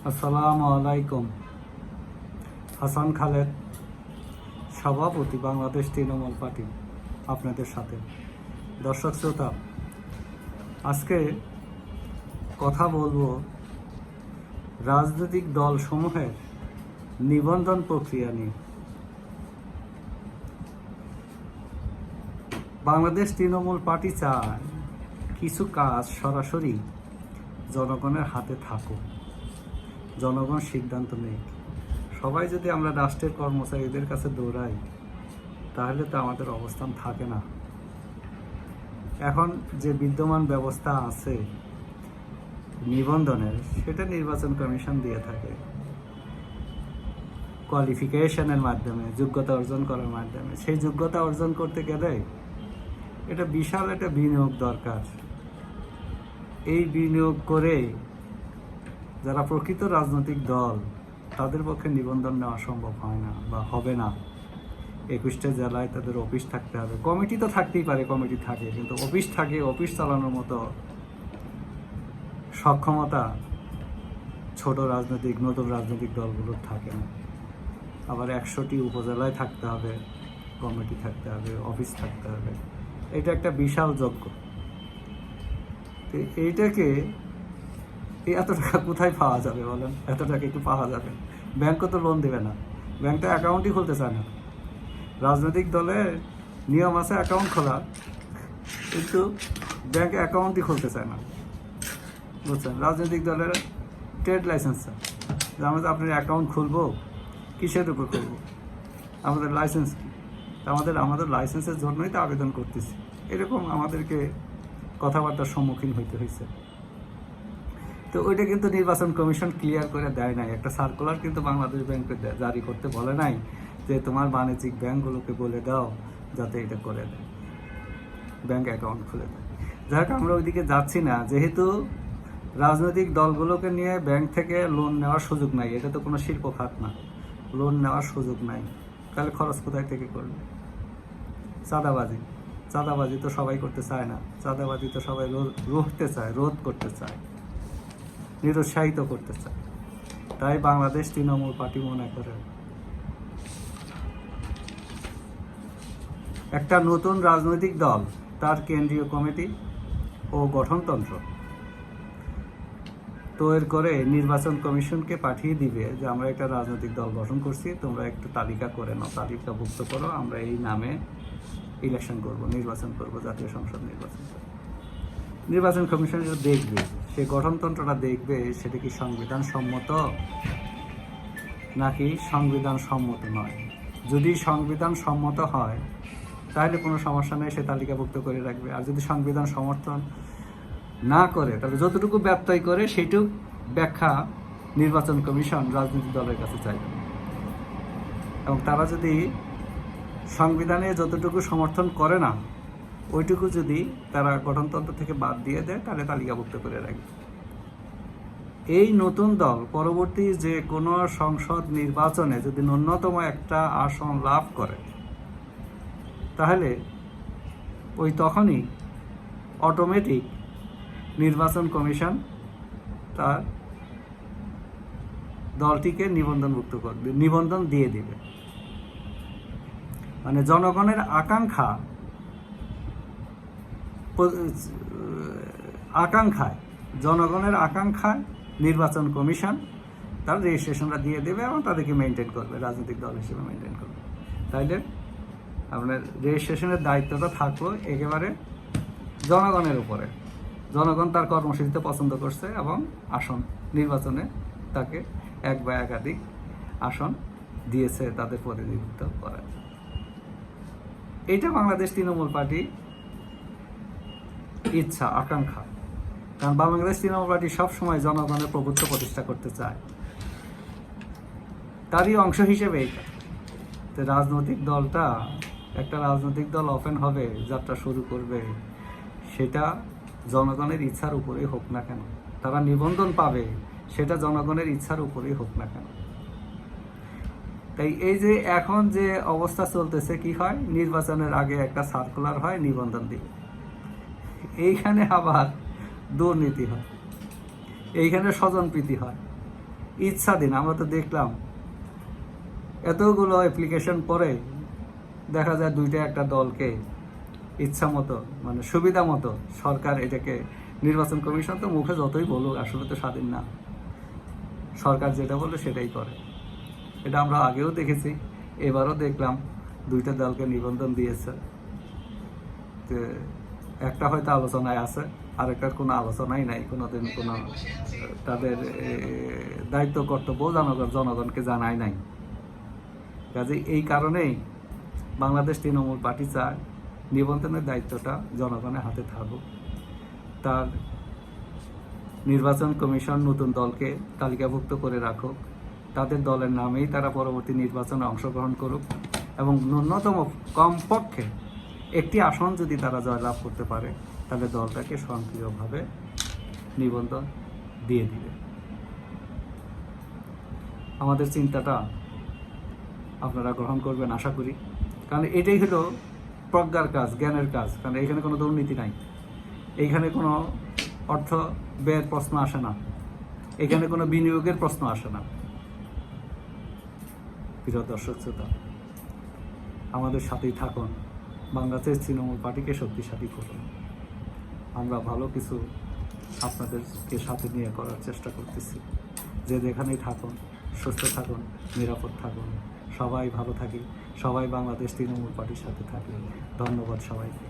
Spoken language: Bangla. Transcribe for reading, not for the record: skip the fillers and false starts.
আসসালামু আলাইকুম। হাসান খালেদ, সভাপতি, বাংলাদেশ তৃণমূল পার্টি, আপনাদের সাথে। দর্শক শ্রোতা, আজকে কথা বলবো রাজনৈতিক দলসমূহের নিবন্ধন প্রক্রিয়া নিয়ে। বাংলাদেশ তৃণমূল পার্টি চায় কিছু কাজ সরাসরি জনগণের হাতে থাকুক, জনগণ সিদ্ধান্ত নেই। সবাই যদি আমরা রাষ্ট্রের কর্মচারীদের কাছে দৌড়াই, তাহলে তো আমাদের অবস্থান থাকে না। এখন যে বিদ্যমান ব্যবস্থা আছে নিবন্ধনের, সেটা নির্বাচন কমিশন দিয়ে থাকে কোয়ালিফিকেশনের মাধ্যমে, যোগ্যতা অর্জন করার মাধ্যমে। সেই যোগ্যতা অর্জন করতে গেলে এটা বিশাল একটা বিনিয়োগ দরকার। এই বিনিয়োগ করে যারা প্রকৃত রাজনৈতিক দল, তাদের পক্ষে নিবন্ধন নেওয়া সম্ভব হয় না বা হবে না। 21টা জেলায় তাদের অফিস থাকতে হবে। কমিটি তো থাকতেই পারে, কমিটি থাকে, কিন্তু অফিস থাকে, অফিস চালানোর মতো সক্ষমতা ছোট নতুন রাজনৈতিক দলগুলোর থাকে না। আবার 100টি উপজেলায় থাকতে হবে, কমিটি থাকতে হবে, অফিস থাকতে হবে। এটা একটা বিশাল যজ্ঞ। এইটাকে এত টাকা কোথায় পাওয়া যাবে বলেন? এত টাকা একটু পাওয়া যাবে? ব্যাংকও তো লোন দেবে না, ব্যাংক তো অ্যাকাউন্টই খুলতে চায় না। রাজনৈতিক দলের নিয়ম আছে অ্যাকাউন্ট খোলা, কিন্তু ব্যাংকে অ্যাকাউন্টই খুলতে চায় না, বুঝছেন? রাজনৈতিক দলের ট্রেড লাইসেন্স চায় যে আমরা আপনার অ্যাকাউন্ট খুলবো, কিসের উপর করবো? আমাদের লাইসেন্স কি? আমাদের লাইসেন্সের জন্যই তো আবেদন করতেছি। এরকম আমাদেরকে কথাবার্তার সম্মুখীন হইতে হয়েছে। তো ওইটা কিন্তু নির্বাচন কমিশন ক্লিয়ার করে দেয় নাই। একটা সার্কুলার কিন্তু বাংলাদেশ ব্যাংকে জারি করতে বলে নাই যে তোমার বাণিজ্যিক ব্যাংকগুলোকে বলে দাও যাতে এটা করে দেয়, ব্যাংক অ্যাকাউন্ট খুলে দেয়। যাই হোক, আমরা ওইদিকে যাচ্ছি না। যেহেতু রাজনৈতিক দলগুলোকে নিয়ে ব্যাংক থেকে লোন নেওয়ার সুযোগ নাই, এটা তো কোনো শিল্প খাত না, লোন নেওয়ার সুযোগ নাই, তাহলে খরচ কোথায় থেকে করবে? চাঁদাবাজি তো সবাই করতে চায় না। চাঁদাবাজি তো সবাই রোধ করতে চায়, নিরুৎসাহিত করতে চায়। তাই বাংলাদেশ তৃণমূল পার্টি মনে করে একটা নতুন রাজনৈতিক দল তার কেন্দ্রীয় কমিটি ও গঠনতন্ত্র তৈরি করে নির্বাচন কমিশনকে পাঠিয়ে দিবে যে আমরা একটা রাজনৈতিক দল গঠন করছি, তোমরা একটু তালিকা করে নাও, তালিকাভুক্ত করো, আমরা এই নামে ইলেকশন করব, নির্বাচন করব, জাতীয় সংসদ নির্বাচন করব। নির্বাচন কমিশন দেখবে, সে গঠনতন্ত্রটা দেখবে সেটা কি সংবিধান সম্মত নাকি সংবিধান সম্মত নয়। যদি সংবিধান সম্মত হয় তাহলে কোনো সমস্যা নেই, সে তালিকাভুক্ত করে রাখবে। আর যদি সংবিধান সমর্থন না করে, তাহলে যতটুকু ব্যত্যয় করে সেইটুকু ব্যাখ্যা নির্বাচন কমিশন রাজনৈতিক দলের কাছে চাইবে। এবং তারা যদি সংবিধানে যতটুকু সমর্থন করে না, ওইটুকু যদি তারা গঠনতন্ত্র থেকে বাদ দিয়ে দেয়, তাহলে তালিকাভুক্ত করে রাখবে। এই নতুন দল পরবর্তী যে কোনো সংসদ নির্বাচনে যদি ন্যূনতম একটা আসন লাভ করে, তাহলে ওই তখনই অটোমেটিক নির্বাচন কমিশন তার দলটিকে নিবন্ধনভুক্ত করবে, নিবন্ধন দিয়ে দিবে। মানে জনগণের আকাঙ্ক্ষায় নির্বাচন কমিশন তার রেজিস্ট্রেশনটা দিয়ে দেবে এবং তাদেরকে মেনটেন করবে, রাজনৈতিক দল হিসেবে মেনটেন করবে। তাইলে আপনার রেজিস্ট্রেশনের দায়িত্বটা থাকলো একেবারে জনগণের উপরে। জনগণ তার কর্মসূচিতে পছন্দ করছে এবং আসন নির্বাচনে তাকে এক বা একাধিক আসন দিয়েছে তাদের প্রতিনিধিত্ব করার। এইটা বাংলাদেশ তৃণমূল পার্টি ইচ্ছা, আকাঙ্ক্ষা। কারণ বাংলাদেশ তৃণমূল পার্টি সবসময় জনগণের প্রভুত্ব প্রতিষ্ঠা করতে চায়। তারই অংশ হিসেবে এইটা যে একটা রাজনৈতিক দল ওপেন হবে, যাত্রা শুরু করবে, সেটা জনগণের ইচ্ছার উপরেই হোক না কেন, তারা নিবন্ধন পাবে, সেটা জনগণের ইচ্ছার উপরেই হোক না কেন। তাই এই যে এখন যে অবস্থা চলতেছে, কি হয়, নির্বাচনের আগে একটা সার্কুলার হয়, নিবন্ধন দিবে। এইখানে আবার দুর্নীতি হয়, এইখানে স্বজনপ্রীতি হয়, ইচ্ছাধীন। আমরা তো দেখলাম এতগুলো অ্যাপ্লিকেশন পরে দেখা যায় দুইটা একটা দলকে ইচ্ছা মতো মানে সুবিধা মতো সরকার এটাকে, নির্বাচন কমিশন তো মুখে যতই বলুক আসলে তো স্বাধীন না, সরকার যেটা বলে সেটাই করে। এটা আমরা আগেও দেখেছি, এবারও দেখলাম দুইটা দলকে নিবন্ধন দিয়েছে। তো একটা হয়তো আলোচনায় আছে, আরেকটার কোনো আলোচনাই নাই, কোনোদিন কোনো তাদের দায়িত্ব কর্তব্য জনগণকে জানায় নাই। কাজে এই কারণেই বাংলাদেশ তৃণমূল পার্টি চায় নিবন্ধনের দায়িত্বটা জনগণের হাতে থাকুক। তার নির্বাচন কমিশন নতুন দলকে তালিকাভুক্ত করে রাখুক, তাদের দলের নামেই তারা পরবর্তী নির্বাচনে অংশগ্রহণ করুক এবং ন্যূনতম কমপক্ষে একটি আসন যদি তারা জয়লাভ করতে পারে তাহলে দলটাকে স্বয়ংক্রিয়ভাবে নিবন্ধন দিয়ে দিবে। আমাদের চিন্তাটা আপনারা গ্রহণ করবেন আশা করি, কারণ এটাই হলো প্রজ্ঞার কাজ, জ্ঞানের কাজ। কারণ এখানে কোনো দুর্নীতি নাই, এইখানে কোনো অর্থ ব্যয়ের প্রশ্ন আসে না, এখানে কোনো বিনিয়োগের প্রশ্ন আসে না। প্রিয় দর্শক শ্রোতা, আমাদের সাথেই থাকুন, বাংলাদেশ তৃণমূল পার্টিকে শক্তিশালী করুন। আমরা ভালো কিছু আপনাদেরকে সাথে নিয়ে করার চেষ্টা করতেছি। যে যেখানেই থাকুন, সুস্থ থাকুন, নিরাপদ থাকুন, সবাই ভালো থাকি, সবাই বাংলাদেশ তৃণমূল পার্টির সাথে থাকি। ধন্যবাদ সবাইকে।